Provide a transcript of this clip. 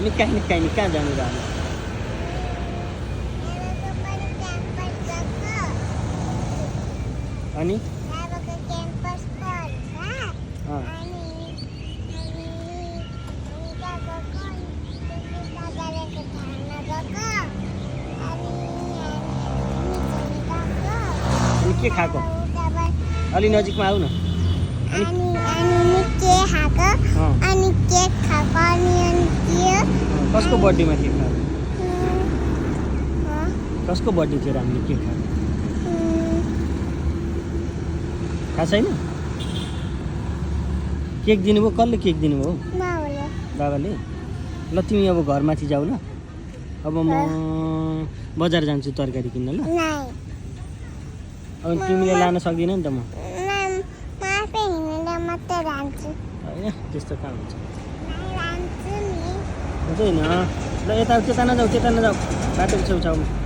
निकाय कहाँ जानु र हामी? अनि अनि के खाएको? अलि नजिकमा आऊ न। कसको बर्थडेमा केक खाएको? कसको बर्थडे थियो र हामीले केक खाएको? थाहा छैन? केक दिनुभयो? कसले केक दिनुभयो? बाबाले। ल तिमी अब घरमाथि जाऊ ल। अब म बजार जान्छु तरकारी किन्न ल। अब तिमीले लान सक्दिनँ नि त म। होइन त्यस्तो कहाँ हुन्छ? हुँदैन। ल यता नजाऊ, त्यता नजाऊ, बाटोको छेउछाउमा।